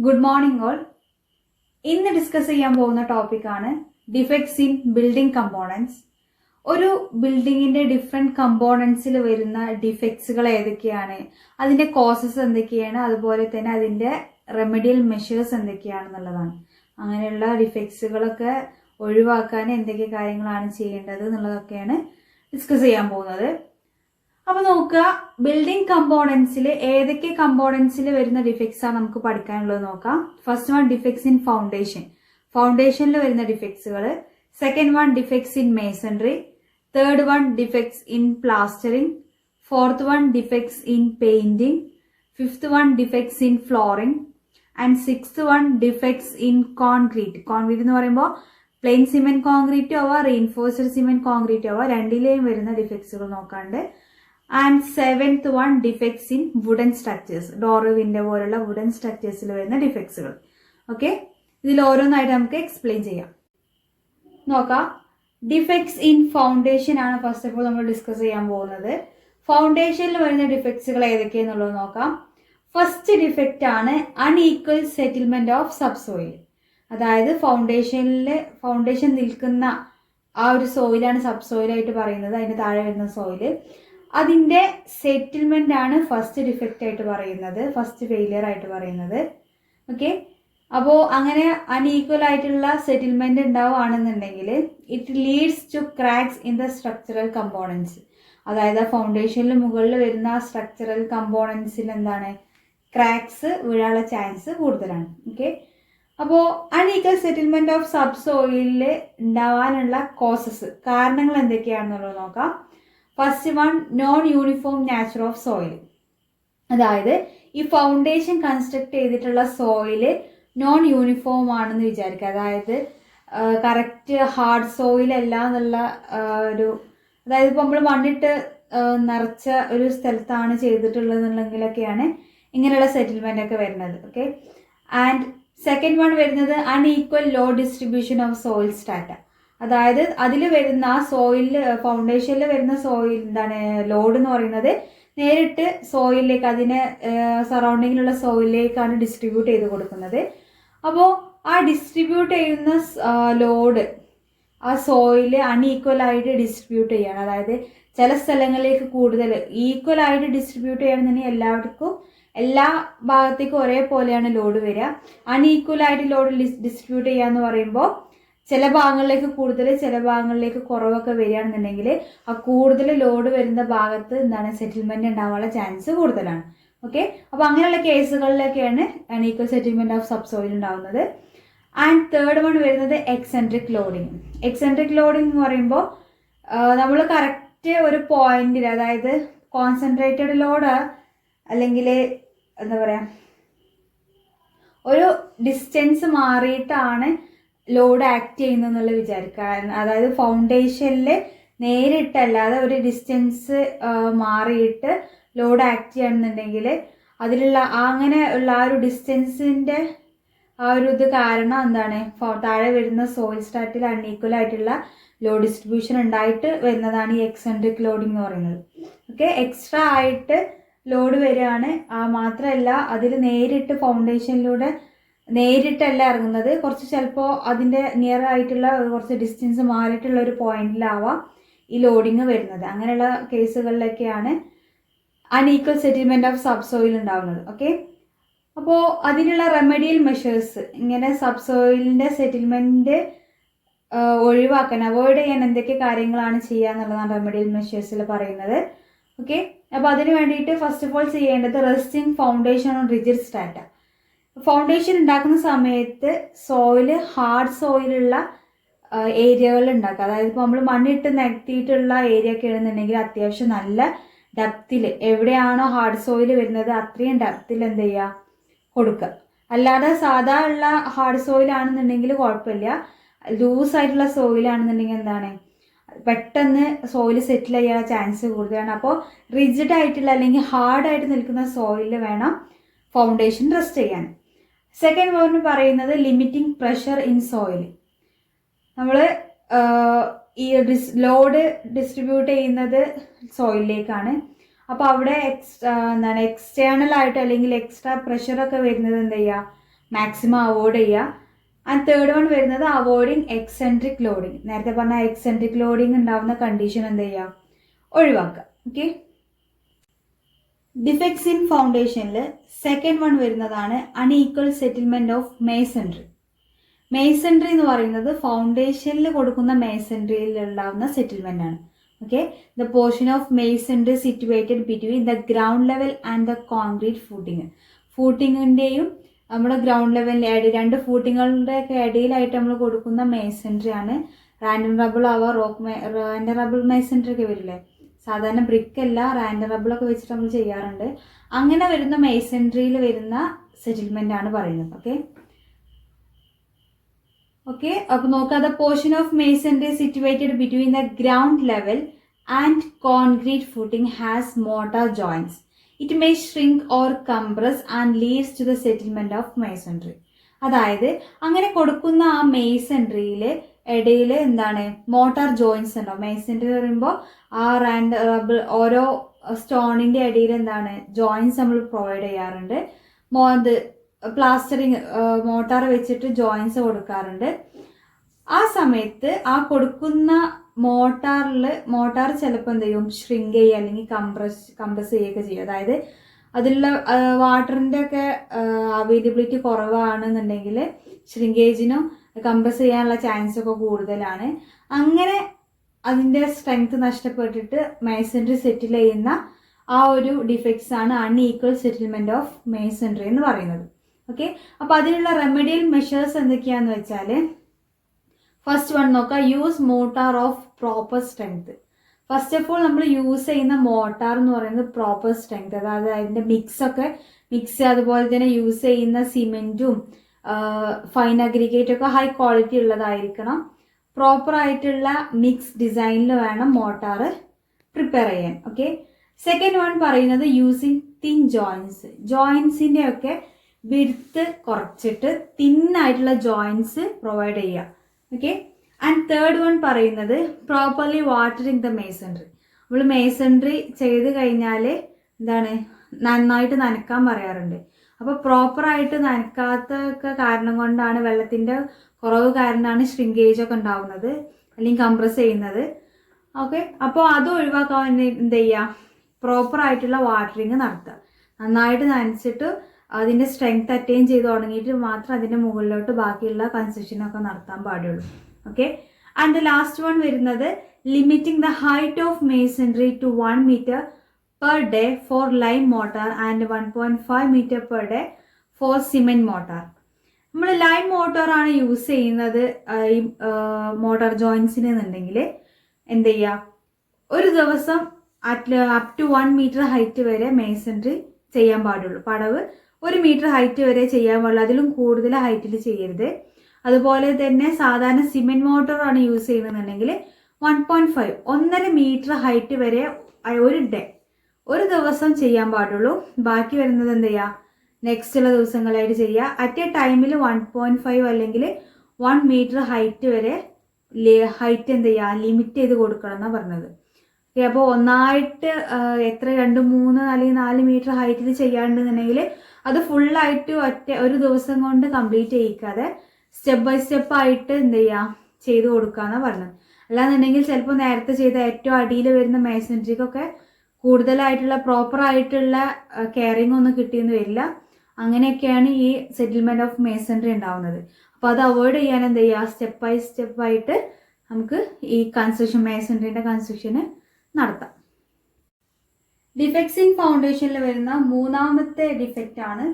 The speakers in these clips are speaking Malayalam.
Good morning all. ഇന്ന് ഡിസ്കസ് ചെയ്യാൻ പോകുന്ന ടോപ്പിക്കാണ് ഡിഫെക്ട്സ് ഇൻ ബിൽഡിംഗ് കമ്പോണൻസ്. ഒരു ബിൽഡിങ്ങിന്റെ ഡിഫറെന്റ് കമ്പോണൻസിൽ വരുന്ന ഡിഫെക്ട്സുകൾ ഏതൊക്കെയാണ്, അതിന്റെ കോസസ് എന്തൊക്കെയാണ്, അതുപോലെ തന്നെ അതിന്റെ റെമഡിയൽ മെഷേഴ്സ് എന്തൊക്കെയാണെന്നുള്ളതാണ്. അങ്ങനെയുള്ള ഡിഫെക്ട്സുകളൊക്കെ ഒഴിവാക്കാൻ എന്തൊക്കെ കാര്യങ്ങളാണ് ചെയ്യേണ്ടത് എന്നുള്ളതൊക്കെയാണ് ഡിസ്കസ് ചെയ്യാൻ പോകുന്നത്. അപ്പൊ നോക്കുക, ബിൽഡിംഗ് കമ്പോണൻസിൽ ഏതൊക്കെ കമ്പോണൻസിൽ വരുന്ന ഡിഫെക്ട്സ് ആണ് നമുക്ക് പഠിക്കാനുള്ളത് നോക്കാം. First one defects in foundation, ഫൗണ്ടേഷനിൽ വരുന്ന ഡിഫെക്ട്സുകൾ. Second one defects in masonry. Third one defects in plastering. Fourth one defects in painting. Fifth one defects in flooring. And sixth one defects in concrete. Concrete എന്ന് പറയുമ്പോൾ പ്ലെയിൻ സിമെന്റ് കോൺക്രീറ്റ് ആവുക, റീഇൻഫോഴ്സ്ഡ് സിമെന്റ് കോൺക്രീറ്റ് ആവുക, രണ്ടിലെയും വരുന്ന ഡിഫെക്ട്സുകൾ നോക്കാണ്ട്. And seventh one defects in wooden structures, door window പോലുള്ള വുഡൻ സ്ട്രക്ചേഴ്സിൽ വരുന്ന ഡിഫെക്ട്സുകൾ. ഓക്കെ, ഇതിൽ ഓരോന്നായിട്ട് നമുക്ക് എക്സ്പ്ലെയിൻ ചെയ്യാം. നോക്കാം, ഡിഫെക്ട്സ് ഇൻ ഫൗണ്ടേഷൻ ആണ് ഫസ്റ്റ് ഓഫ് ഓൾ നമ്മൾ ഡിസ്കസ് ചെയ്യാൻ പോകുന്നത്. ഫൗണ്ടേഷനിൽ വരുന്ന ഡിഫെക്ട്സുകൾ ഏതൊക്കെയാന്നുള്ളത് നോക്കാം. ഫസ്റ്റ് ഡിഫെക്റ്റ് ആണ് അൺഈക്വൽ സെറ്റിൽമെന്റ് ഓഫ് സബ്സോയിൽ. അതായത് ഫൗണ്ടേഷൻ നിൽക്കുന്ന ആ ഒരു സോയിലാണ് സബ്സോയിലായിട്ട് പറയുന്നത്, അതിന്റെ താഴെ വരുന്ന സോയില്. അതിന്റെ സെറ്റിൽമെന്റ് ആണ് ഫസ്റ്റ് ഡിഫെക്റ്റ് ആയിട്ട് പറയുന്നത്, ഫസ്റ്റ് ഫെയിലിയർ ആയിട്ട് പറയുന്നത്. ഓക്കെ, അപ്പോൾ അങ്ങനെ അൺഈക്വൽ ആയിട്ടുള്ള സെറ്റിൽമെന്റ് ഉണ്ടാവുകയാണെന്നുണ്ടെങ്കിൽ it leads to cracks in the structural components. അതായത് ആ ഫൗണ്ടേഷനിൽ മുകളിൽ വരുന്ന സ്ട്രക്ചറൽ കമ്പോണൻസിൽ എന്താണ്, ക്രാക്സ് വീഴാനുള്ള ചാൻസ് കൂടുതലാണ്. ഓക്കെ, അപ്പോൾ അൺഈക്വൽ സെറ്റിൽമെന്റ് ഓഫ് സബ് സോയിലിൽ ഉണ്ടാവാനുള്ള കോസസ്, കാരണങ്ങൾ എന്തൊക്കെയാണെന്നുള്ളത് നോക്കാം. First one, non uniform nature of soil. അതായത് ഈ ഫൗണ്ടേഷൻ കൺസ്ട്രക്ട് ചെയ്തിട്ടുള്ള സോയില് നോൺ യൂണിഫോം ആണെന്ന് വിചാരിക്കുക. അതായത് കറക്റ്റ് ഹാർഡ് സോയിൽ അല്ല എന്നുള്ള ഒരു, അതായത് ഇപ്പോൾ നമ്മൾ മണ്ണിട്ട് നിറച്ച ഒരു സ്ഥലത്താണ് ചെയ്തിട്ടുള്ളതെന്നുണ്ടെങ്കിലൊക്കെയാണ് ഇങ്ങനെയുള്ള സെറ്റിൽമെന്റ് ഒക്കെ വരുന്നത്. ഓക്കെ, ആൻഡ് സെക്കൻഡ് വൺ വരുന്നത് unequal low distribution of soil strata. അതായത് അതിൽ വരുന്ന സോയിലിൽ, ഫൗണ്ടേഷനിൽ വരുന്ന സോയിൽ എന്താണ് ലോഡ് എന്ന് പറയുന്നത് നേരിട്ട് സോയിലിലേക്ക്, അതിനെ സറൗണ്ടിങ്ങിലുള്ള സോയിലിലേക്കാണ് ഡിസ്ട്രിബ്യൂട്ട് ചെയ്ത് കൊടുക്കുന്നത്. അപ്പോൾ ആ ഡിസ്ട്രിബ്യൂട്ട് ചെയ്യുന്ന ലോഡ് ആ സോയില് അൺഈക്വൽ ആയിട്ട് ഡിസ്ട്രിബ്യൂട്ട് ചെയ്യണം. അതായത് ചില സ്ഥലങ്ങളിലേക്ക് കൂടുതൽ ഈക്വൽ ആയിട്ട് ഡിസ്ട്രിബ്യൂട്ട് ചെയ്യണമെന്നുണ്ടെങ്കിൽ എല്ലാവർക്കും എല്ലാ ഭാഗത്തേക്കും ഒരേപോലെയാണ് ലോഡ് വരിക. അൺഈക്വൽ ആയിട്ട് ലോഡ് ഡിസ്ട്രിബ്യൂട്ട് ചെയ്യുക എന്ന് പറയുമ്പോൾ ചില ഭാഗങ്ങളിലേക്ക് കൂടുതൽ, ചില ഭാഗങ്ങളിലേക്ക് കുറവൊക്കെ വരികയാണെന്നുണ്ടെങ്കിൽ ആ കൂടുതൽ ലോഡ് വരുന്ന ഭാഗത്ത് എന്താണ് സെറ്റിൽമെന്റ് ഉണ്ടാവാനുള്ള ചാൻസ് കൂടുതലാണ്. ഓക്കെ, അപ്പോൾ അങ്ങനെയുള്ള കേസുകളിലൊക്കെയാണ് അൺഈക്വൽ സെറ്റിൽമെന്റ് ഓഫ് സബ്സോയിൽ ഉണ്ടാവുന്നത്. ആൻഡ് തേർഡ് വൺ വരുന്നത് എക്സെൻട്രിക് ലോഡിങ്. എക്സെൻട്രിക് ലോഡിങ് എന്ന് പറയുമ്പോൾ നമ്മൾ കറക്റ്റ് ഒരു പോയിന്റിൽ, അതായത് കോൺസെൻട്രേറ്റഡ് ലോഡ് അല്ലെങ്കിൽ എന്താ പറയുക, ഒരു ഡിസ്റ്റൻസ് മാറിയിട്ടാണ് ലോഡ് ആക്ട് ചെയ്യുന്നതെന്നുള്ള വിചാരിക്കുക. അതായത് ഫൗണ്ടേഷനിൽ നേരിട്ടല്ലാതെ ഒരു ഡിസ്റ്റൻസ് മാറിയിട്ട് ലോഡ് ആക്ട് ചെയ്യണമെന്നുണ്ടെങ്കിൽ അതിലുള്ള അങ്ങനെ ഉള്ള ആ ഒരു ഡിസ്റ്റൻസിൻ്റെ ആ ഒരു ഇത് കാരണം എന്താണ്, താഴെ വരുന്ന സോയിൽ സ്ട്രാറ്റിൽ അൺഈക്വൽ ആയിട്ടുള്ള ലോഡ് ഡിസ്ട്രിബ്യൂഷൻ ഉണ്ടായിട്ട് വരുന്നതാണ് ഈ എക്സെൻട്രിക് ലോഡിംഗ് എന്ന് പറയുന്നത്. ഓക്കെ, എക്സ്ട്രാ ആയിട്ട് ലോഡ് വരികയാണ്. മാത്രമല്ല അതിൽ നേരിട്ട് ഫൗണ്ടേഷനിലൂടെ നേരിട്ടല്ല ഇറങ്ങുന്നത്, കുറച്ച് ചിലപ്പോൾ അതിൻ്റെ നിയർ ആയിട്ടുള്ള കുറച്ച് ഡിസ്റ്റൻസ് മാറിയിട്ടുള്ള ഒരു പോയിന്റിലാവാം ഈ ലോഡിങ് വരുന്നത്. അങ്ങനെയുള്ള കേസുകളിലൊക്കെയാണ് അൺഈക്വൽ സെറ്റിൽമെന്റ് ഓഫ് സബ്സോയിൽ ഉണ്ടാവുന്നത്. ഓക്കെ, അപ്പോൾ അതിനുള്ള റെമഡിയൽ മെഷേഴ്സ്, ഇങ്ങനെ സബ്സോയിലിൻ്റെ സെറ്റിൽമെന്റ് ഒഴിവാക്കാൻ, അവോയ്ഡ് ചെയ്യാൻ എന്തൊക്കെ കാര്യങ്ങളാണ് ചെയ്യുക എന്നുള്ളതാണ് റെമഡിയൽ മെഷേഴ്സിൽ പറയുന്നത്. ഓക്കെ, അപ്പോൾ അതിന് വേണ്ടിയിട്ട് ഫസ്റ്റ് ഓഫ് ഓൾ ചെയ്യേണ്ടത് resting foundation on rigid strata. Foundation ഉണ്ടാക്കുന്ന സമയത്ത് സോയില് ഹാർഡ് സോയിലുള്ള ഏരിയകൾ ഉണ്ടാക്കുക. അതായത് ഇപ്പോൾ നമ്മൾ മണ്ണിട്ട് നിരത്തിയിട്ടുള്ള ഏരിയ ഒക്കെ ആണെന്നുണ്ടെങ്കിൽ അത്യാവശ്യം നല്ല ഡെപ്തിൽ, എവിടെയാണോ ഹാർഡ് സോയിൽ വരുന്നത് അത്രയും ഡെപ്തിൽ എന്ത് ചെയ്യുക, കൊടുക്കുക. അല്ലാതെ സാധാ ഉള്ള ഹാർഡ് സോയിൽ ആണെന്നുണ്ടെങ്കിൽ കുഴപ്പമില്ല, ലൂസായിട്ടുള്ള സോയിലാണെന്നുണ്ടെങ്കിൽ എന്താണ് പെട്ടെന്ന് സോയിൽ സെറ്റിൽ ചെയ്യാൻ ചാൻസ് കൂടുതലാണ്. അപ്പോൾ റിജിഡ് ആയിട്ടുള്ള അല്ലെങ്കിൽ ഹാർഡായിട്ട് നിൽക്കുന്ന സോയിലിൽ വേണം ഫൗണ്ടേഷൻ റെസ്റ്റ് ചെയ്യാൻ. സെക്കൻഡ് വൺ പറയുന്നത് ലിമിറ്റിംഗ് പ്രഷർ ഇൻ സോയിൽ. നമ്മൾ ഈ ലോഡ് ഡിസ്ട്രിബ്യൂട്ട് ചെയ്യുന്നത് സോയിലിലേക്കാണ്. അപ്പോൾ അവിടെ എക്സ്റ്റേണൽ ആയിട്ട് അല്ലെങ്കിൽ എക്സ്ട്രാ പ്രഷറൊക്കെ വരുന്നത് എന്ത് ചെയ്യുക, മാക്സിമം അവോയ്ഡ് ചെയ്യുക. ആൻഡ് തേർഡ് വൺ വരുന്നത് അവോയ്ഡിങ് എക്സെൻട്രിക് ലോഡിങ്. നേരത്തെ പറഞ്ഞ എക്സെൻട്രിക് ലോഡിങ് ഉണ്ടാവുന്ന കണ്ടീഷൻ എന്ത് ചെയ്യുക, ഒഴിവാക്കുക. ഓക്കെ, ഡിഫെക്ട്സ് ഇൻ ഫൗണ്ടേഷനിൽ സെക്കൻഡ് വൺ വരുന്നതാണ് unequal settlement of masonry. Masonry എന്ന് പറയുന്നത് ഫൗണ്ടേഷനിൽ കൊടുക്കുന്ന മേസൺട്രിയിൽ ഉണ്ടാകുന്ന സെറ്റിൽമെന്റ് ആണ്. Okay, the portion of masonry situated between the ground level and the concrete footing. ഫൂട്ടിങ്ങിന്റെയും നമ്മുടെ ഗ്രൗണ്ട് ലെവലിന്റെ രണ്ട് ഫൂട്ടിങ്ങളുടെ ഒക്കെ ഇടയിലായിട്ട് നമ്മൾ കൊടുക്കുന്ന മേസൺട്രി ആണ് റാൻഡം റബിൾ ആവാ റാൻഡം റബിൾ മേസൺട്രി ഒക്കെ വരില്ലേ. സാധാരണ ബ്രിക്ക് അല്ല, റാൻഡം റബിൾ ഒക്കെ വെച്ചിട്ട് നമ്മൾ ചെയ്യാറുണ്ട്. അങ്ങനെ വരുന്ന മേസൺട്രിയിൽ വരുന്ന സെറ്റിൽമെന്റ് ആണ് പറയുന്നത്. ഓക്കെ, അപ്പൊ നോക്കുക, the portion of masonry situated between the ground level and concrete footing has mortar joints. It may shrink or compress and leads to the settlement of masonry. അതായത് അങ്ങനെ കൊടുക്കുന്ന ആ മേസൺട്രിയിൽ ഇടയിൽ എന്താണ്, മോർട്ടാർ ജോയിന്റ്സ് ഉണ്ടാവും. മേസൺട്രി പറയുമ്പോൾ ആ റബിൾ ഓരോ സ്റ്റോണിന്റെ ഇടയിൽ എന്താണ് ജോയിന്റ്സ് നമ്മൾ പ്രൊവൈഡ് ചെയ്യാറുണ്ട്. പ്ലാസ്റ്ററിങ് മോട്ടാർ വെച്ചിട്ട് ജോയിന്റ്സ് കൊടുക്കാറുണ്ട്. ആ സമയത്ത് ആ കൊടുക്കുന്ന മോട്ടാർ ചിലപ്പോൾ എന്ത് ചെയ്യും, ഷ്രിങ്ക് ചെയ്യുക അല്ലെങ്കിൽ കംപ്രസ് ചെയ്യുകയൊക്കെ ചെയ്യും. അതായത് അതിലുള്ള വാട്ടറിന്റെ ഒക്കെ അവൈലബിലിറ്റി കുറവാണെന്നുണ്ടെങ്കിൽ ഷ്രിങ്കേജിനും കംപ്രസ് ചെയ്യാനുള്ള ചാൻസ് ഒക്കെ കൂടുതലാണ്. അങ്ങനെ അതിന്റെ സ്ട്രെങ്ത് നഷ്ടപ്പെട്ടിട്ട് മേസൺട്രി സെറ്റിൽ ചെയ്യുന്ന ആ ഒരു ഡിഫെക്ട്സ് ആണ് അൺഈക്വൽ സെറ്റിൽമെന്റ് ഓഫ് മേസൺട്രി എന്ന് പറയുന്നത്. ഓക്കെ, അപ്പൊ അതിനുള്ള റെമഡിയൽ മെഷേഴ്സ് എന്തൊക്കെയാന്ന് വെച്ചാൽ, ഫസ്റ്റ് വൺ നോക്കാം, use motor of proper strength. First of all നമ്മൾ യൂസ് ചെയ്യുന്ന മോട്ടാർ എന്ന് പറയുന്നത് പ്രോപ്പർ സ്ട്രെങ്ത്, അതായത് അതിന്റെ മിക്സ് അതുപോലെ തന്നെ യൂസ് ചെയ്യുന്ന സിമെന്റും ഫൈൻ അഗ്രിഗേറ്റ് ഒക്കെ ഹൈ ക്വാളിറ്റി ഉള്ളതായിരിക്കണം. പ്രോപ്പർ ആയിട്ടുള്ള മിക്സ് ഡിസൈനിൽ വേണം മോട്ടാർ പ്രിപ്പയർ ചെയ്യാൻ. ഓക്കെ, സെക്കൻഡ് വൺ പറയുന്നത് യൂസിങ് തിൻ ജോയിന്റ്സിന്റെ ഒക്കെ വിഡ്ത്ത് കുറച്ചിട്ട് തിന്നായിട്ടുള്ള ജോയിന്റ്സ് പ്രൊവൈഡ് ചെയ്യുക. ഓക്കെ, ആൻഡ് തേർഡ് വൺ പറയുന്നത് പ്രോപ്പർലി വാട്ടറിങ് ദ മേസൺട്രി. നമ്മൾ മേസൺട്രി ചെയ്ത് കഴിഞ്ഞാൽ എന്താണ്, നന്നായിട്ട് നനക്കാൻ പറയാറുണ്ട്. അപ്പൊ പ്രോപ്പറായിട്ട് നനക്കാത്തൊക്കെ കാരണം കൊണ്ടാണ്, വെള്ളത്തിന്റെ കുറവ് കാരണമാണ് ഷ്രിങ്കേജ് ഒക്കെ ഉണ്ടാവുന്നത് അല്ലെങ്കിൽ കംപ്രസ് ചെയ്യുന്നത്. ഓക്കെ, അപ്പോൾ അത് ഒഴിവാക്കാൻ എന്ത് ചെയ്യുക, പ്രോപ്പർ ആയിട്ടുള്ള വാട്ടറിങ് നടത്തുക. നന്നായിട്ട് നനച്ചിട്ട് അതിന്റെ സ്ട്രെങ്ത് അറ്റൈൻ ചെയ്ത് തുടങ്ങിയിട്ട് മാത്രം അതിന്റെ മുകളിലോട്ട് ബാക്കിയുള്ള കൺസ്ട്രക്ഷൻ ഒക്കെ നടത്താൻ പാടുള്ളൂ. Okay, and the last one വരുന്നത് limiting the height of masonry to 1 meter per day for lime mortar and 1.5 meter per day for cement mortar. നമ്മൾ ലൈം മോട്ടോർ ആണ് യൂസ് ചെയ്യുന്നത് ഈ മോട്ടോർ ജോയിന്റ്സിന് എന്നുണ്ടെങ്കിൽ എന്ത് ചെയ്യുക, ഒരു ദിവസം അപ് ടു 1 meter ഹൈറ്റ് വരെ മേസൺട്രി ചെയ്യാൻ പാടുള്ളൂ. പടവ് 1 meter ഹൈറ്റ് വരെ ചെയ്യാൻ പാടുള്ളൂ, അതിലും കൂടുതൽ ഹൈറ്റിൽ ചെയ്യരുത്. അതുപോലെ തന്നെ സാധാരണ സിമെന്റ് മോട്ടോർ ആണ് യൂസ് ചെയ്യുന്നുണ്ടെങ്കിൽ 1.5 meter ഹൈറ്റ് വരെ ഒരു ദിവസം ചെയ്യാൻ പാടുള്ളൂ. ബാക്കി വരുന്നത് എന്ത് ചെയ്യുക, നെക്സ്റ്റ് ഉള്ള ദിവസങ്ങളായിട്ട് ചെയ്യുക. അറ്റ് എ ടൈമിൽ 1.5 അല്ലെങ്കിൽ 1 meter ഹൈറ്റ് വരെ ഹൈറ്റ് എന്ത് ചെയ്യുക, ലിമിറ്റ് ചെയ്ത് കൊടുക്കണം എന്നാണ് പറഞ്ഞത്. അപ്പോൾ ഒന്നായിട്ട് എത്ര 2, 3 അല്ലെങ്കിൽ 4 meter ഹൈറ്റിൽ ചെയ്യാണ്ടെന്നുണ്ടെങ്കിൽ അത് ഫുള്ളായിട്ട് ഒരു ദിവസം കൊണ്ട് കംപ്ലീറ്റ് ചെയ്യിക്കാതെ സ്റ്റെപ്പ് ബൈ സ്റ്റെപ്പ് ആയിട്ട് എന്ത് ചെയ്യുക, ചെയ്ത് കൊടുക്കാന്നാണ് പറഞ്ഞത്. അല്ലാന്നുണ്ടെങ്കിൽ ചിലപ്പോൾ നേരത്തെ ചെയ്ത ഏറ്റവും അടിയിൽ വരുന്ന മേസൺട്രിക്കൊക്കെ കൂടുതലായിട്ടുള്ള പ്രോപ്പർ ആയിട്ടുള്ള കെയറിങ് ഒന്നും കിട്ടിയെന്ന് വരില്ല. അങ്ങനെയൊക്കെയാണ് ഈ സെറ്റിൽമെന്റ് ഓഫ് മേസൺട്രി ഉണ്ടാവുന്നത്. അപ്പോൾ അത് അവോയ്ഡ് ചെയ്യാൻ എന്ത് ചെയ്യുക, സ്റ്റെപ്പ് ബൈ സ്റ്റെപ്പ് ആയിട്ട് നമുക്ക് ഈ മേസൺട്രിന്റെ കൺസ്ട്രക്ഷന് നടത്താം. ഡിഫെക്ട്സ് ഇൻ ഫൗണ്ടേഷനിൽ വരുന്ന മൂന്നാമത്തെ ഡിഫെക്റ്റ് ആണ്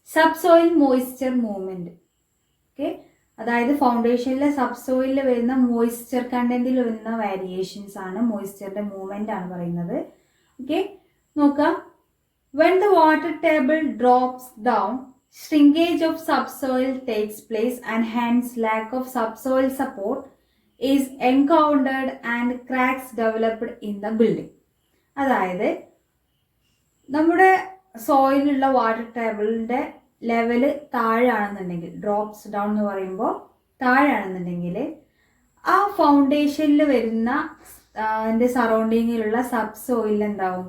സബ്സോയിൽ മോയ്സ്ചർ മൂവ്മെന്റ്. ഓക്കെ, അതായത് ഫൗണ്ടേഷനിലെ സബ്സോയിലിൽ വരുന്ന മോയ്സ്ചർ കണ്ടന്റിൽ വരുന്ന വേരിയേഷൻസ് ആണ്, മോയ്സ്ചറിന്റെ മൂവ്മെന്റ് ആണ് പറയുന്നത്. ഓക്കെ, നോക്കാം, when the water table drops down, shrinkage of subsoil takes place and hence lack of subsoil support is encountered and cracks developed in the building. അതായത് നമ്മുടെ സോയിലുള്ള വാട്ടർ ടേബിളിന്റെ ലെവല് താഴെയാണെന്നുണ്ടെങ്കിൽ, ഡ്രോപ്സ് ഡൗൺ എന്ന് പറയുമ്പോൾ താഴെയാണെന്നുണ്ടെങ്കിൽ, ആ ഫൗണ്ടേഷനിൽ വരുന്ന അതിന്റെ സറൗണ്ടിങ്ങിലുള്ള സബ് സോയിൽ എന്താവും,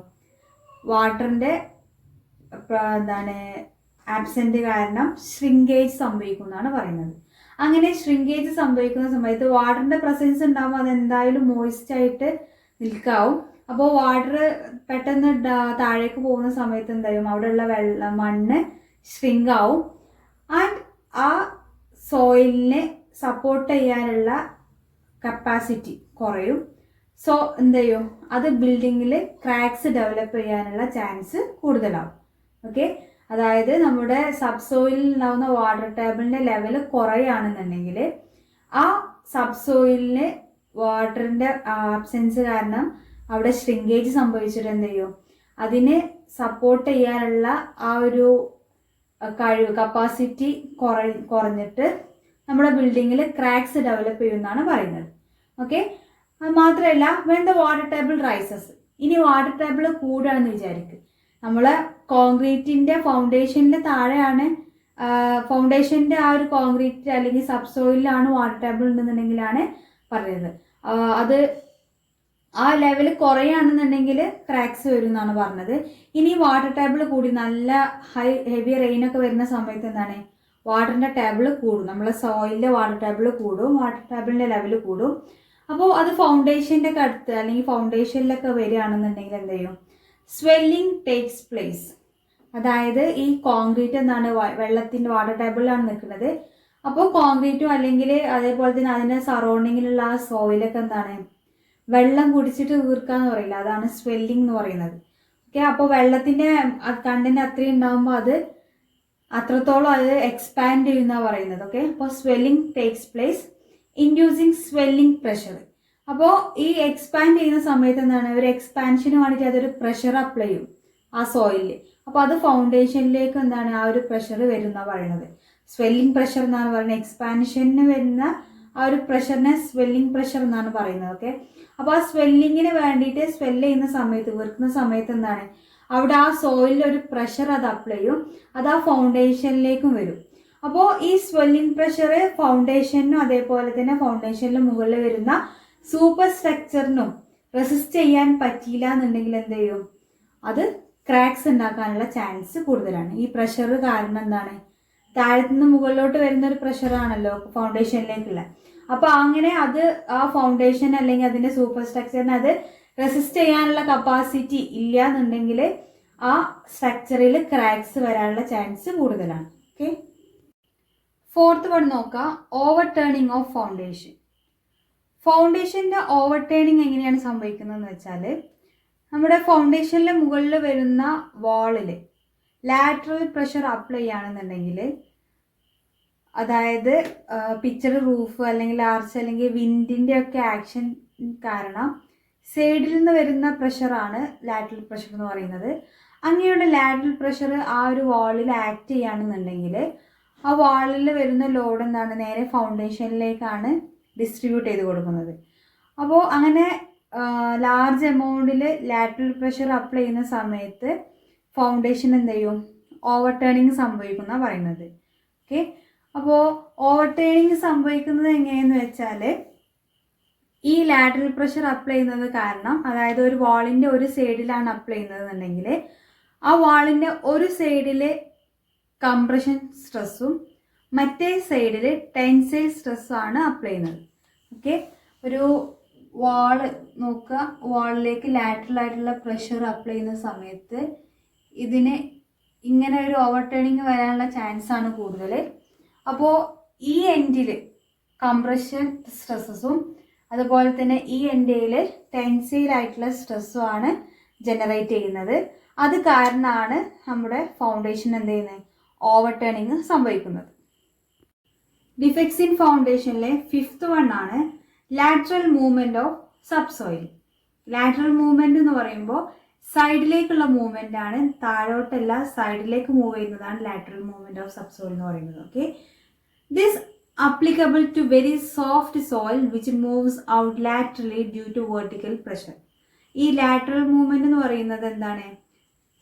വാട്ടറിന്റെ ആബ്സെന്റ് കാരണം ഷ്രിങ്കേജ് സംഭവിക്കും എന്നാണ് പറയുന്നത്. അങ്ങനെ ഷ്രിങ്കേജ് സംഭവിക്കുന്ന സമയത്ത് വാട്ടറിന്റെ പ്രസൻസ് ഉണ്ടാകുമ്പോൾ അതെന്തായാലും മോയിസ്റ്റ് ആയിട്ട് നിൽക്കാവും. അപ്പോൾ വാട്ടർ പെട്ടെന്ന് താഴേക്ക് പോകുന്ന സമയത്ത് എന്തായാലും അവിടെയുള്ള മണ്ണ് ഷ്രിങ്ക് ആവും. ആൻഡ് ആ സോയിലിനെ സപ്പോർട്ട് ചെയ്യാനുള്ള കപ്പാസിറ്റി കുറയും. സോ എന്ത് ചെയ്യും, അത് ബിൽഡിങ്ങിൽ ക്രാക്സ് ഡെവലപ്പ് ചെയ്യാനുള്ള ചാൻസ് കൂടുതലാവും. ഓക്കെ, അതായത് നമ്മുടെ സബ്സോയിലിൽ ഉണ്ടാകുന്ന വാട്ടർ ടേബിളിന്റെ ലെവൽ കുറയുകയാണെന്നുണ്ടെങ്കിൽ ആ സബ്സോയിലിന് വാട്ടറിന്റെ ആബ്സെൻസ് കാരണം അവിടെ ഷ്രിങ്കേജ് സംഭവിച്ചിട്ട് എന്ത് ചെയ്യും, അതിനെ സപ്പോർട്ട് ചെയ്യാനുള്ള ആ ഒരു കഴിവ് കപ്പാസിറ്റി കുറഞ്ഞിട്ട് നമ്മുടെ ബിൽഡിങ്ങിൽ ക്രാക്സ് ഡെവലപ്പ് ചെയ്യുമെന്നാണ് പറയുന്നത്. ഓക്കെ, അത് മാത്രമല്ല when the water table rises, ഇനി വാട്ടർ ടേബിൾ കൂടുകയാണെന്ന് വിചാരിക്കുക. നമ്മൾ കോൺക്രീറ്റിന്റെ ഫൗണ്ടേഷനിൽ താഴെയാണ്, ഫൗണ്ടേഷന്റെ ആ ഒരു കോൺക്രീറ്റ് അല്ലെങ്കിൽ സബ്സോയിലാണ് വാട്ടർ ടേബിൾ ഉണ്ടെന്നുണ്ടെങ്കിലാണ് പറയുന്നത്. അത് ആ ലെവൽ കുറയുകയാണെന്നുണ്ടെങ്കിൽ ക്രാക്സ് വരും എന്നാണ് പറഞ്ഞത്. ഇനി വാട്ടർ ടേബിൾ കൂടി നല്ല ഹെവി റെയിൻ ഒക്കെ വരുന്ന സമയത്ത് എന്താണ്, വാട്ടറിന്റെ ടേബിൾ കൂടും, നമ്മളെ സോയിലിന്റെ വാട്ടർ ടേബിൾ കൂടും, വാട്ടർ ടേബിളിന്റെ ലെവൽ കൂടും. അപ്പോൾ അത് ഫൗണ്ടേഷൻ്റെ ഒക്കെ അടുത്ത് അല്ലെങ്കിൽ ഫൗണ്ടേഷനിലൊക്കെ വരികയാണെന്നുണ്ടെങ്കിൽ എന്ത് ചെയ്യും, സ്വെല്ലിംഗ് ടേക്സ് പ്ലേസ്. അതായത് ഈ കോൺക്രീറ്റ് എന്താണ് വെള്ളത്തിൻ്റെ വാട്ടർ ടേബിളിലാണ് നിൽക്കുന്നത്. അപ്പോൾ കോൺക്രീറ്റും അല്ലെങ്കിൽ അതേപോലെ തന്നെ അതിൻ്റെ സറൗണ്ടിങ്ങിലുള്ള ആ സോയിലൊക്കെ എന്താണ് വെള്ളം കുടിച്ചിട്ട് വീർക്കാന്ന് പറയില്ല, അതാണ് സ്വെല്ലിംഗ് എന്ന് പറയുന്നത്. ഓക്കെ, അപ്പോൾ വെള്ളത്തിൻ്റെ കണ്ടന്റ് അത്രയും ഉണ്ടാകുമ്പോൾ അത് അത്രത്തോളം അത് എക്സ്പാൻഡ് ചെയ്യുന്ന പറയുന്നത്. ഓക്കെ, അപ്പോൾ swelling takes place inducing swelling pressure. അപ്പോൾ ഈ എക്സ്പാൻഡ് ചെയ്യുന്ന സമയത്ത് എന്താണ്, ഒരു എക്സ്പാൻഷന് വേണ്ടിയിട്ട് അതൊരു പ്രഷർ അപ്ലൈ ചെയ്യും ആ സോയിലിൽ. അപ്പോൾ അത് ഫൗണ്ടേഷനിലേക്ക് എന്താണ് ആ ഒരു പ്രഷർ വരുന്ന പറയുന്നത്. സ്വെല്ലിംഗ് പ്രഷർ എന്നാണ് പറയുന്നത്. എക്സ്പാൻഷന് വരുന്ന ആ ഒരു പ്രഷറിനെ സ്വെല്ലിംഗ് പ്രഷർ എന്നാണ് പറയുന്നത്. ഓക്കെ, അപ്പോൾ ആ സ്വെല്ലിങ്ങിന് വേണ്ടിയിട്ട് സ്വെല്ല് ചെയ്യുന്ന സമയത്ത് വീർക്കുന്ന സമയത്ത് എന്താണ് അവിടെ ആ സോയിലിൽ ഒരു പ്രഷർ അത് അപ്ലൈ ചെയ്യും, അത് ആ ഫൗണ്ടേഷനിലേക്കും വരും. അപ്പോൾ ഈ സ്വെല്ലിംഗ് പ്രഷർ ഫൗണ്ടേഷനും അതേപോലെ തന്നെ ഫൗണ്ടേഷനിൽ മുകളിൽ വരുന്ന സൂപ്പർ സ്ട്രക്ചറിനും റെസിസ്റ്റ് ചെയ്യാൻ പറ്റിയില്ല എന്നുണ്ടെങ്കിൽ എന്ത് ചെയ്യും, അത് ക്രാക്സ് ഉണ്ടാക്കാനുള്ള ചാൻസ് കൂടുതലാണ്. ഈ പ്രഷർ കാരണം എന്താണ്, താഴത്തുനിന്ന് മുകളിലോട്ട് വരുന്ന ഒരു പ്രഷറാണല്ലോ ഫൗണ്ടേഷനിലേക്കുള്ള. അപ്പോൾ അങ്ങനെ അത് ആ ഫൗണ്ടേഷൻ അല്ലെങ്കിൽ അതിൻ്റെ സൂപ്പർ സ്ട്രക്ചറിന് അത് റെസിസ്റ്റ് ചെയ്യാനുള്ള കപ്പാസിറ്റി ഇല്ല എന്നുണ്ടെങ്കിൽ ആ സ്ട്രക്ചറിൽ ക്രാക്സ് വരാനുള്ള ചാൻസ് കൂടുതലാണ്. ഓക്കെ, ഫോർത്ത് വൺ നോക്കുക, ഓവർ ടേണിങ് ഓഫ് ഫൗണ്ടേഷൻ. ഫൗണ്ടേഷൻ്റെ ഓവർ ടേണിങ് എങ്ങനെയാണ് സംഭവിക്കുന്നതെന്ന് വെച്ചാൽ, നമ്മുടെ ഫൗണ്ടേഷനിലെ മുകളിൽ വരുന്ന വാളിൽ ലാറ്ററൽ പ്രഷർ അപ്ലൈ ചെയ്യുകയാണെന്നുണ്ടെങ്കിൽ, അതായത് പിച്ചർ റൂഫ് അല്ലെങ്കിൽ ആർച്ച് അല്ലെങ്കിൽ വിൻഡിൻ്റെ ഒക്കെ ആക്ഷൻ കാരണം സൈഡിൽ നിന്ന് വരുന്ന പ്രഷറാണ് ലാറ്ററൽ പ്രഷർ എന്ന് പറയുന്നത്. അങ്ങനെയുള്ള ലാറ്ററൽ പ്രഷർ ആ ഒരു വാളിൽ ആക്ട് ചെയ്യുകയാണെന്നുണ്ടെങ്കിൽ ആ വാളിൽ വരുന്ന ലോഡ് എന്താണ്, നേരെ ഫൗണ്ടേഷനിലേക്കാണ് ഡിസ്ട്രിബ്യൂട്ട് ചെയ്ത് കൊടുക്കുന്നത്. അപ്പോൾ അങ്ങനെ ലാർജ് എമൗണ്ടിൽ ലാറ്ററൽ പ്രഷർ അപ്ലൈ ചെയ്യുന്ന സമയത്ത് ഫൗണ്ടേഷൻ എന്ത് ചെയ്യും, ഓവർ ടേണിങ് സംഭവിക്കുന്ന പറയുന്നത്. ഓക്കെ, അപ്പോൾ ഓവർ ടേണിങ് സംഭവിക്കുന്നത് എങ്ങനെയെന്ന് വെച്ചാൽ, ഈ ലാറ്ററൽ പ്രഷർ അപ്ലൈ ചെയ്യുന്നത് കാരണം, അതായത് ഒരു വാളിൻ്റെ ഒരു സൈഡിലാണ് അപ്ലൈ ചെയ്യുന്നതെന്നുണ്ടെങ്കിൽ ആ വാളിൻ്റെ ഒരു സൈഡിൽ കംപ്രഷൻ സ്ട്രെസ്സും മറ്റേ സൈഡിൽ ടെൻസൈൽ സ്ട്രെസ്സും ആണ് അപ്ലൈ ചെയ്യുന്നത്. ഓക്കെ, ഒരു വാള് നോക്കുക, വാളിലേക്ക് ലാറ്ററൽ ആയിട്ടുള്ള പ്രഷർ അപ്ലൈ ചെയ്യുന്ന സമയത്ത് ഇതിന് ഇങ്ങനെ ഒരു ഓവർ ടേണിങ് വരാനുള്ള ചാൻസ് ആണ് കൂടുതൽ. അപ്പോൾ ഈ എൻഡിൽ കംപ്രഷൻ സ്ട്രെസ്സസും അതുപോലെ തന്നെ ഈ എൻഡിൽ ടെൻസൈൽ ആയിട്ടുള്ള സ്ട്രെസ്സും ആണ് ജനറേറ്റ് ചെയ്യുന്നത്. അത് കാരണമാണ് നമ്മുടെ ഫൗണ്ടേഷൻ എന്ത് ചെയ്യുന്നത്, ഓവർ ടേണിങ് സംഭവിക്കുന്നത്. ഡിഫെക്ട്സ് ഇൻ ഫൗണ്ടേഷനിലെ ഫിഫ്ത്ത് വൺ ആണ് lateral movement of subsoil. Lateral movement എന്ന് പറയുമ്പോൾ സൈഡിലേക്കുള്ള മൂവ്മെന്റ് ആണ്, താഴോട്ടല്ല സൈഡിലേക്ക് മൂവ് ചെയ്യുന്നതാണ് ലാറ്ററൽ മൂവ്മെന്റ് ഓഫ് സബ്സോയിൽ എന്ന് പറയുന്നത്. Okay, this applicable to very soft soil which moves out laterally due to vertical pressure. ഈ ലാറ്ററൽ മൂവ്മെന്റ് എന്ന് പറയുന്നത് എന്താണ്,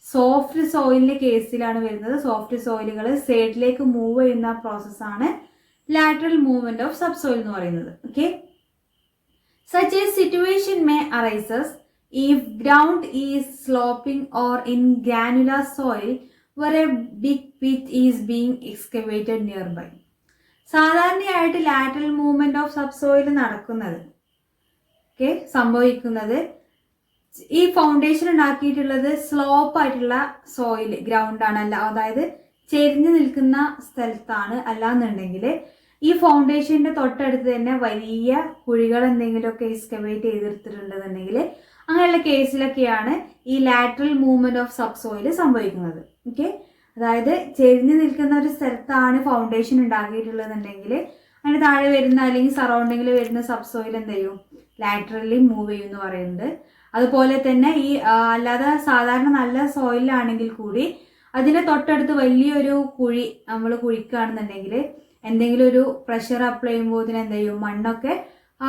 സോഫ്റ്റ് സോയിലിന്റെ കേസിലാണ് വരുന്നത്. സോഫ്റ്റ് സോയിലുകൾ സൈഡിലേക്ക് മൂവ് ചെയ്യുന്ന പ്രോസസ്സാണ് ലാറ്ററൽ മൂവ്മെന്റ് ഓഫ് സബ്സോയിൽ എന്ന് പറയുന്നത്. Okay, such a situation may arises if ground is sloping or in granular soil where a big pit is being excavated nearby. സാധാരണയായിട്ട് ലാറ്ററൽ മൂവ്മെന്റ് ഓഫ് സബ്സോയിൽ നടക്കുന്നത് സംഭവിക്കുന്നത് ഈ ഫൗണ്ടേഷൻ ഉണ്ടാക്കിയിട്ടുള്ളത് സ്ലോപ്പ് ആയിട്ടുള്ള സോയിൽ ഗ്രൗണ്ടാണ്, അതായത് ചെരിഞ്ഞു നിൽക്കുന്ന സ്ഥലത്താണ്. അല്ലാന്നുണ്ടെങ്കിൽ ഈ ഫൗണ്ടേഷന്റെ തൊട്ടടുത്ത് തന്നെ വലിയ കുഴികൾ എന്തെങ്കിലുമൊക്കെ എക്സ്കവേറ്റ് ചെയ്തെടുത്തിട്ടുണ്ടെന്നുണ്ടെങ്കിൽ അങ്ങനെയുള്ള കേസിലൊക്കെയാണ് ഈ ലാറ്ററൽ മൂവ്മെന്റ് ഓഫ് സബ്സോയിൽ സംഭവിക്കുന്നത്. അതായത് ചെരിഞ്ഞു നിൽക്കുന്ന ഒരു സ്ഥലത്താണ് ഫൗണ്ടേഷൻ ഉണ്ടാക്കിയിട്ടുള്ളതെന്നുണ്ടെങ്കിൽ അതിന് താഴെ വരുന്ന അല്ലെങ്കിൽ സറൗണ്ടിങ്ങിൽ വരുന്ന സബ്സോയിൽ എന്ത് ചെയ്യും, ലാറ്ററലി മൂവ് ചെയ്യും എന്ന് പറയുന്നുണ്ട്. അതുപോലെ തന്നെ ഈ അല്ലാതെ സാധാരണ നല്ല സോയിലാണെങ്കിൽ കൂടി അതിന്റെ തൊട്ടടുത്ത് വലിയൊരു കുഴി നമ്മൾ കുഴിക്കുകയാണെന്നുണ്ടെങ്കിൽ എന്തെങ്കിലും ഒരു പ്രഷർ അപ്ലൈ ചെയ്യുമ്പോൾ ഇതിന് എന്ത് ചെയ്യും, മണ്ണൊക്കെ ആ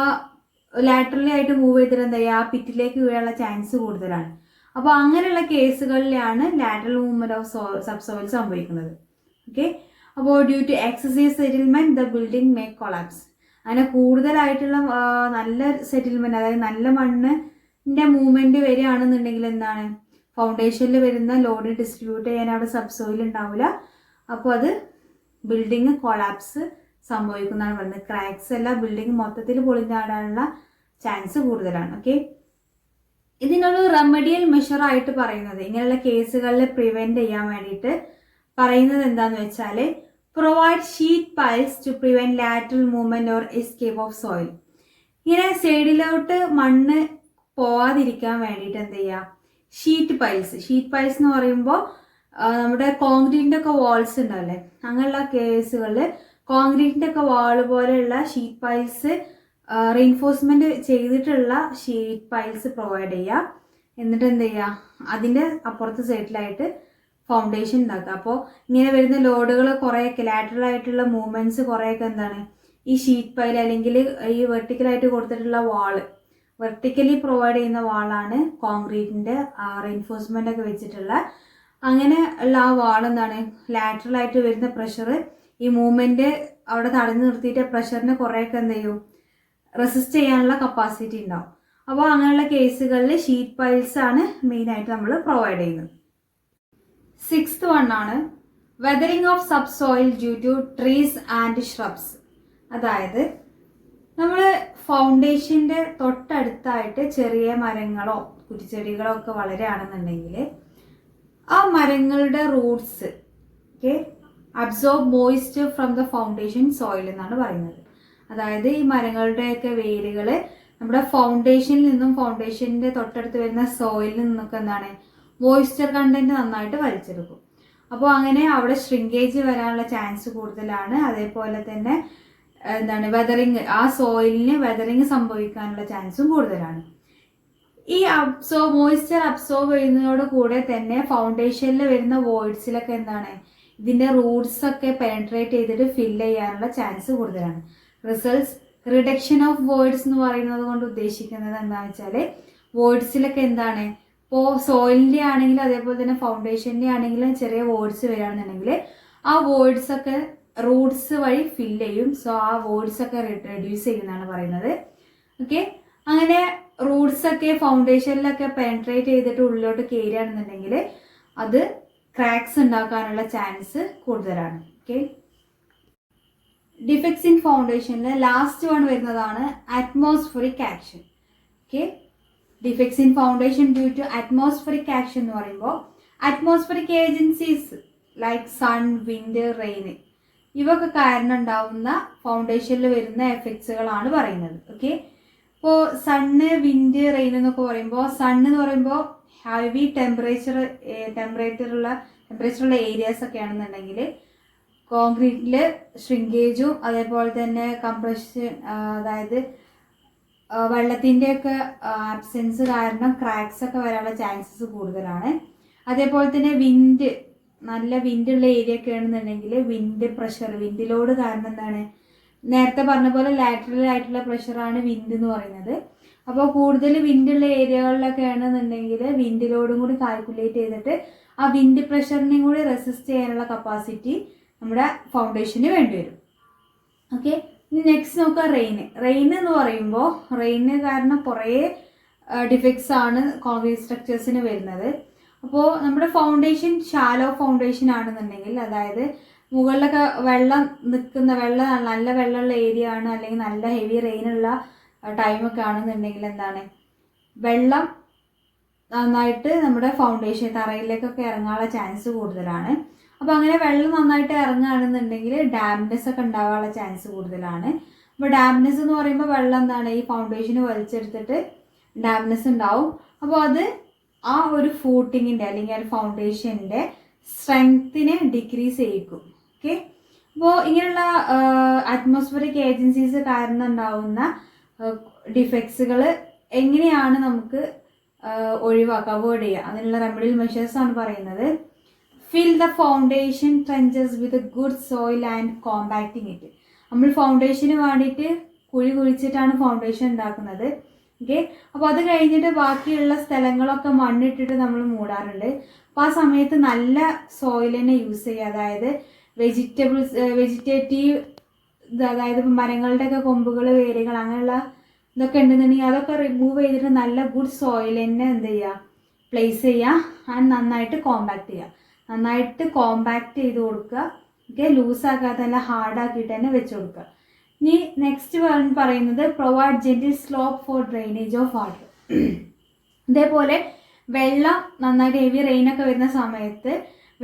ലാറ്ററലി ആയിട്ട് മൂവ് ചെയ്തിട്ട് എന്താ ചെയ്യുക, ആ പിറ്റിലേക്ക് വീഴാനുള്ള ചാൻസ് കൂടുതലാണ്. അപ്പോൾ അങ്ങനെയുള്ള കേസുകളിലാണ് ലാറ്ററൽ മൂവ്മെന്റ് ഓഫ് സബ്സോയിൽ സംഭവിക്കുന്നത്. അപ്പോൾ due to excessive settlement the building may collapse. അങ്ങനെ കൂടുതലായിട്ടുള്ള നല്ല സെറ്റിൽമെന്റ്, അതായത് നല്ല മണ്ണിന്റെ മൂവ്മെന്റ് വരികയാണെന്നുണ്ടെങ്കിൽ എന്താണ്, ഫൗണ്ടേഷനിൽ വരുന്ന ലോഡ് ഡിസ്ട്രിബ്യൂട്ട് ചെയ്യാൻ അവിടെ സബ്സോയിൽ ഉണ്ടാവില്ല. അപ്പോൾ അത് ബിൽഡിംഗ് കൊളാപ്സ് സംഭവിക്കുന്നതാണ് പറയുന്നത്. ക്രാക്സ് അല്ല, ബിൽഡിംഗ് മൊത്തത്തിൽ പൊളിഞ്ഞാടാനുള്ള ചാൻസ് കൂടുതലാണ്. ഇതിനൊരു റെമഡിയൽ മെഷർ ആയിട്ട് പറയുന്നത്, ഇങ്ങനെയുള്ള കേസുകളിൽ പ്രിവെന്റ് ചെയ്യാൻ വേണ്ടിയിട്ട് പറയുന്നത് എന്താന്ന് വെച്ചാൽ, provide sheet piles to prevent lateral movement or escape of soil. ഇങ്ങനെ സൈഡിലോട്ട് മണ്ണ് പോവാതിരിക്കാൻ വേണ്ടിയിട്ട് എന്ത് ചെയ്യുക, ഷീറ്റ് പൈൽസ് എന്ന് പറയുമ്പോൾ നമ്മുടെ കോൺക്രീറ്റിന്റെ ഒക്കെ വാൾസ് ഉണ്ടാവില്ലേ, അങ്ങനെയുള്ള കേസുകളിൽ കോൺക്രീറ്റിന്റെ ഒക്കെ വാള് പോലെയുള്ള ഷീറ്റ് പൈൽസ് റീൻഫോഴ്സ്മെന്റ് ചെയ്തിട്ടുള്ള ഷീറ്റ് പൈൽസ് പ്രൊവൈഡ് ചെയ്യുക. എന്നിട്ട് എന്ത് ചെയ്യുക, അതിന്റെ അപ്പുറത്തെ സൈഡിലായിട്ട് ഫൗണ്ടേഷൻ ഉണ്ടാക്കുക. അപ്പോൾ ഇങ്ങനെ വരുന്ന ലോഡുകൾ കുറേയൊക്കെ ലാറ്ററൽ ആയിട്ടുള്ള മൂവ്മെന്റ്സ് കുറേയൊക്കെ എന്താണ്, ഈ ഷീറ്റ് പൈൽ അല്ലെങ്കിൽ ഈ വെർട്ടിക്കലായിട്ട് കൊടുത്തിട്ടുള്ള വാള്, വെർട്ടിക്കലി പ്രൊവൈഡ് ചെയ്യുന്ന വാളാണ് കോൺക്രീറ്റിന്റെ റീൻഫോഴ്സ്മെന്റ് ഒക്കെ വെച്ചിട്ടുള്ള. അങ്ങനെ ഉള്ള ആ വാൾ എന്താണ്, ലാറ്ററൽ ആയിട്ട് വരുന്ന പ്രഷർ ഈ മൂവ്മെന്റ് അവിടെ തടഞ്ഞു നിർത്തിയിട്ട് പ്രഷറിനെ കുറേയൊക്കെ എന്ത് ചെയ്യും, റെസിസ്റ്റ് ചെയ്യാനുള്ള കപ്പാസിറ്റി ഉണ്ടാവും. അപ്പോൾ അങ്ങനെയുള്ള കേസുകളിൽ ഷീറ്റ് പൈൽസ് ആണ് മെയിനായിട്ട് നമ്മൾ പ്രൊവൈഡ് ചെയ്യുന്നത്. 6th ആണ് weathering of subsoil due to trees and shrubs. അതായത് നമ്മൾ ഫൗണ്ടേഷന്റെ തൊട്ടടുത്തായിട്ട് ചെറിയ മരങ്ങളോ കുറ്റിച്ചെടികളോ ഒക്കെ വളരുകയാണെന്നുണ്ടെങ്കിൽ ആ മരങ്ങളുടെ Roots absorb moisture from the foundation soil എന്നാണ് പറയുന്നത്. അതായത് ഈ മരങ്ങളുടെയൊക്കെ വേരുകൾ നമ്മുടെ ഫൗണ്ടേഷനിൽ നിന്നും ഫൗണ്ടേഷന്റെ തൊട്ടടുത്ത് വരുന്ന സോയിലിൽ നിന്നൊക്കെ എന്താണ്, മോയ്സ്ചർ കണ്ടന്റ് നന്നായിട്ട് വലിച്ചെടുക്കും. അപ്പോൾ അങ്ങനെ അവിടെ ഷ്രിങ്കേജ് വരാനുള്ള ചാൻസ് കൂടുതലാണ്. അതേപോലെ തന്നെ എന്താണ്, വെതറിങ്, ആ സോയിലിന് വെതറിങ് സംഭവിക്കാനുള്ള ചാൻസും കൂടുതലാണ്. ഈ മോയ്സ്ചർ അബ്സോർബ് ചെയ്യുന്നതോട് കൂടെ തന്നെ ഫൗണ്ടേഷനിൽ വരുന്ന വോയിഡ്സിലൊക്കെ എന്താണ്, ഇതിന്റെ റൂട്ട്സ് ഒക്കെ പെനട്രേറ്റ് ചെയ്തിട്ട് ഫില്ല് ചെയ്യാനുള്ള ചാൻസ് കൂടുതലാണ്. റിസൾട്ട്സ് റിഡക്ഷൻ ഓഫ് വോയിഡ്സ് എന്ന് പറയുന്നത് കൊണ്ട് ഉദ്ദേശിക്കുന്നത് എന്താണെന്ന് വെച്ചാൽ, വോയിഡ്സിലൊക്കെ എന്താണ്, ഇപ്പോൾ സോയിലിന്റെ ആണെങ്കിലും അതേപോലെ തന്നെ ഫൗണ്ടേഷന്റെ ആണെങ്കിലും ചെറിയ വോയിഡ്സ് വരികയാണെന്നുണ്ടെങ്കിൽ ആ വോയിഡ്സ് ഒക്കെ റൂട്ട്സ് വഴി ഫില്ല് ചെയ്യും. സോ ആ വോയിഡ്സ് ഒക്കെ റെഡ്യൂസ് ചെയ്യുന്നതാണ് പറയുന്നത്. അങ്ങനെ റൂട്ട്സ് ഒക്കെ ഫൗണ്ടേഷനിലൊക്കെ പെനട്രേറ്റ് ചെയ്തിട്ട് ഉള്ളിലോട്ട് കയറുകയാണെന്നുണ്ടെങ്കിൽ അത് ക്രാക്സ് ഉണ്ടാക്കാനുള്ള ചാൻസ് കൂടുതലാണ്. ഡിഫക്ട്സ് ഇൻ ഫൗണ്ടേഷനിൽ ലാസ്റ്റ് വൺ വരുന്നതാണ് atmospheric action. Defects in foundation due to atmospheric action എന്ന് പറയുമ്പോൾ atmospheric agencies like sun, wind, rain ഇവയൊക്കെ കാരണം ഉണ്ടാവുന്ന ഫൗണ്ടേഷനിൽ വരുന്ന എഫക്ട്സുകളാണ് പറയുന്നത്. ഇപ്പോൾ സണ്ണ്, വിൻഡ്, റെയിൻ എന്നൊക്കെ പറയുമ്പോൾ, സണ്ണ് എന്ന് പറയുമ്പോൾ ഹെവി ടെമ്പറേച്ചറുള്ള ഏരിയാസ് ഒക്കെ ആണെന്നുണ്ടെങ്കിൽ കോൺക്രീറ്റിൽ ഷ്രിങ്കേജും അതേപോലെ തന്നെ കംപ്രഷൻ, അതായത് വെള്ളത്തിൻ്റെയൊക്കെ ആബ്സെൻസ് കാരണം ക്രാക്സ് ഒക്കെ വരാനുള്ള ചാൻസസ് കൂടുതലാണ്. അതേപോലെ തന്നെ വിൻഡ്, നല്ല വിൻഡുള്ള ഏരിയ ഒക്കെ ആണെന്നുണ്ടെങ്കിൽ വിൻഡ് പ്രഷർ, വിൻഡ് ലോഡ് കാരണം എന്താണ്, നേരത്തെ പറഞ്ഞ പോലെ ലാറ്ററൽ ആയിട്ടുള്ള പ്രഷറാണ് വിൻഡ് എന്ന് പറയുന്നത്. അപ്പോൾ കൂടുതൽ വിൻഡുള്ള ഏരിയകളിലൊക്കെ ആണെന്നുണ്ടെങ്കിൽ വിൻഡ് ലോഡും കൂടി കാൽക്കുലേറ്റ് ചെയ്തിട്ട് ആ വിൻഡ് പ്രഷറിനെയും കൂടി റെസിസ്റ്റ് ചെയ്യാനുള്ള കപ്പാസിറ്റി നമ്മുടെ ഫൗണ്ടേഷന് വേണ്ടി വരും. ഇനി നെക്സ്റ്റ് നോക്കുക റെയിൻ എന്ന് പറയുമ്പോൾ, റെയിന് കാരണം കുറേ ഡിഫക്ട്സ് ആണ് കോൺക്രീറ്റ് സ്ട്രക്ചേഴ്സിന് വരുന്നത്. അപ്പോൾ നമ്മുടെ ഫൗണ്ടേഷൻ ഷാലോ ഫൗണ്ടേഷൻ ആണെന്നുണ്ടെങ്കിൽ, അതായത് മുകളിലൊക്കെ വെള്ളം നിൽക്കുന്ന നല്ല വെള്ളമുള്ള ഏരിയ ആണ്, അല്ലെങ്കിൽ നല്ല ഹെവി റെയിനുള്ള ടൈമൊക്കെ ആണെന്നുണ്ടെങ്കിൽ എന്താണ്, വെള്ളം നന്നായിട്ട് നമ്മുടെ ഫൗണ്ടേഷൻ തറയിലേക്കൊക്കെ ഇറങ്ങാനുള്ള ചാൻസ് കൂടുതലാണ്. അപ്പോൾ അങ്ങനെ വെള്ളം നന്നായിട്ട് ഇറങ്ങുകയാണെന്നുണ്ടെങ്കിൽ ഡാംനെസ് ഒക്കെ ഉണ്ടാവാനുള്ള ചാൻസ് കൂടുതലാണ്. അപ്പോൾ ഡാംനെസ് എന്ന് പറയുമ്പോൾ വെള്ളം എന്താണ്, ഈ ഫൗണ്ടേഷന് വലിച്ചെടുത്തിട്ട് ഡാംനെസ് ഉണ്ടാവും. അപ്പോൾ അത് ആ ഒരു ഫൂട്ടിങ്ങിൻ്റെ അല്ലെങ്കിൽ ആ ഒരു ഫൗണ്ടേഷൻ്റെ സ്ട്രെങ്ത്തിനെ ഡിക്രീസ് ചെയ്യിക്കും. ഓക്കെ, അപ്പോൾ ഇങ്ങനെയുള്ള അറ്റ്മോസ്ഫിയറിക് ഏജൻസീസ് കാരണം ഉണ്ടാവുന്ന ഡിഫക്ട്സുകൾ എങ്ങനെയാണ് നമുക്ക് ഒഴിവാക്കുക, അവോയ്ഡ് ചെയ്യുക, അതിനുള്ള റെമഡിയൽ മെഷേഴ്സ് ആണ് പറയുന്നത്. Fill the foundation trenches with good soil and compacting it. നമ്മൾ ഫൗണ്ടേഷന് വേണ്ടിയിട്ട് കുഴി കുഴിച്ചിട്ടാണ് ഫൗണ്ടേഷൻ ഉണ്ടാക്കുന്നത്. ഓക്കെ, അപ്പോൾ അത് കഴിഞ്ഞിട്ട് ബാക്കിയുള്ള സ്ഥലങ്ങളൊക്കെ മണ്ണിട്ടിട്ട് നമ്മൾ മൂടാറുണ്ട്. അപ്പോൾ ആ സമയത്ത് നല്ല സോയിൽ തന്നെ യൂസ് ചെയ്യുക. അതായത് വെജിറ്റേറ്റീവ്, അതായത് ഇപ്പം മരങ്ങളുടെയൊക്കെ കൊമ്പുകൾ, വേരുകൾ, അങ്ങനെയുള്ള ഇതൊക്കെ ഉണ്ടെന്നുണ്ടെങ്കിൽ അതൊക്കെ റിമൂവ് ചെയ്തിട്ട് നല്ല ഗുഡ് സോയിൽ തന്നെ എന്ത് ചെയ്യുക, പ്ലേസ് ചെയ്യുക. ആൻഡ് നന്നായിട്ട് കോമ്പാക്ട് ചെയ്ത് കൊടുക്കുക. ഓക്കെ, ലൂസാക്കാതെ നല്ല ഹാർഡാക്കിയിട്ട് തന്നെ വെച്ച് കൊടുക്കുക. ഇനി നെക്സ്റ്റ് പറയുന്നത് provide gentle slope for drainage of water. ഇതേപോലെ വെള്ളം നന്നായിട്ട് ഹെവി റെയിനൊക്കെ വരുന്ന സമയത്ത്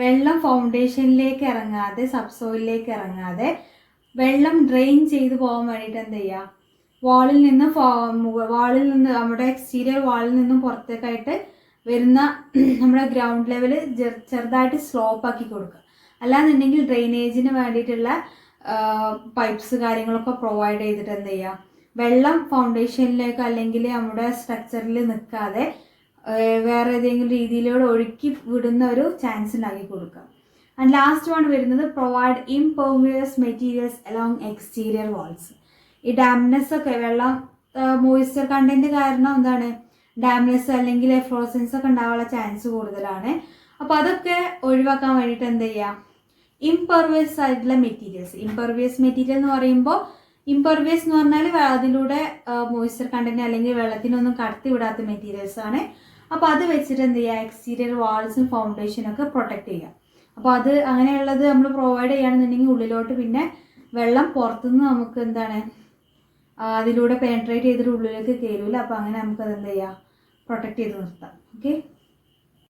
വെള്ളം ഫൗണ്ടേഷനിലേക്ക് ഇറങ്ങാതെ, സബ്സോയിലേക്ക് ഇറങ്ങാതെ വെള്ളം ഡ്രെയിൻ ചെയ്ത് പോകാൻ വേണ്ടിയിട്ട് എന്ത് ചെയ്യുക, വാളിൽ നിന്ന് നമ്മുടെ എക്സ്റ്റീരിയർ വാളിൽ നിന്നും പുറത്തേക്കായിട്ട് വരുന്ന നമ്മുടെ ഗ്രൗണ്ട് ലെവൽ ചെറുതായിട്ട് സ്ലോപ്പ് ആക്കി കൊടുക്കുക. അല്ലാന്നുണ്ടെങ്കിൽ ഡ്രെയിനേജിന് വേണ്ടിയിട്ടുള്ള പൈപ്പ്സ് കാര്യങ്ങളൊക്കെ പ്രൊവൈഡ് ചെയ്തിട്ട് എന്ത് ചെയ്യുക, വെള്ളം ഫൗണ്ടേഷനിലേക്ക് അല്ലെങ്കിൽ നമ്മുടെ സ്ട്രക്ചറിൽ നിൽക്കാതെ വേറെ ഏതെങ്കിലും രീതിയിലൂടെ ഒഴുക്കി വിടുന്ന ഒരു ചാൻസ് ഉണ്ടാക്കി കൊടുക്കുക. ആൻഡ് ലാസ്റ്റ് വൺ വരുന്നത് provide impervious materials along exterior walls. ഈ ഡാംനെസ് ഒക്കെ, വെള്ളം മോയ്സ്ചർ കണ്ടന്റ് കാരണം എന്താണ്, ഡാംനെസ് അല്ലെങ്കിൽ ഫ്രോസൻസ് ഒക്കെ ഉണ്ടാവാനുള്ള ചാൻസ് കൂടുതലാണ്. അപ്പോൾ അതൊക്കെ ഒഴിവാക്കാൻ വേണ്ടിയിട്ട് എന്ത് ചെയ്യുക, ഇംപെർവിയസ് ആയിട്ടുള്ള മെറ്റീരിയൽസ്. ഇംപെർവിയസ് മെറ്റീരിയൽ എന്ന് പറയുമ്പോൾ, ഇംപെർവിയസ് എന്ന് പറഞ്ഞാൽ അതിലൂടെ മോയ്സ്ചർ കണ്ടന്റ് അല്ലെങ്കിൽ വെള്ളത്തിനൊന്നും കടത്തി വിടാത്ത മെറ്റീരിയൽസ് ആണ്. അപ്പോൾ അത് വെച്ചിട്ട് എന്ത് ചെയ്യുക, എക്സ്റ്റീരിയർ വാൾസും ഫൗണ്ടേഷനൊക്കെ പ്രൊട്ടക്ട് ചെയ്യുക. അപ്പോൾ അത് അങ്ങനെയുള്ളത് നമ്മൾ പ്രൊവൈഡ് ചെയ്യുകയാണെന്നുണ്ടെങ്കിൽ ഉള്ളിലോട്ട് പിന്നെ വെള്ളം പുറത്തുനിന്ന് നമുക്ക് എന്താണ് അതിലൂടെ പെനട്രേറ്റ് ചെയ്തിട്ട് ഉള്ളിലേക്ക് കയറില്ല. അപ്പോൾ അങ്ങനെ നമുക്കത് എന്ത് ചെയ്യാം, പ്രൊട്ടക്ട് ചെയ്ത് നിർത്താം. ഓക്കെ.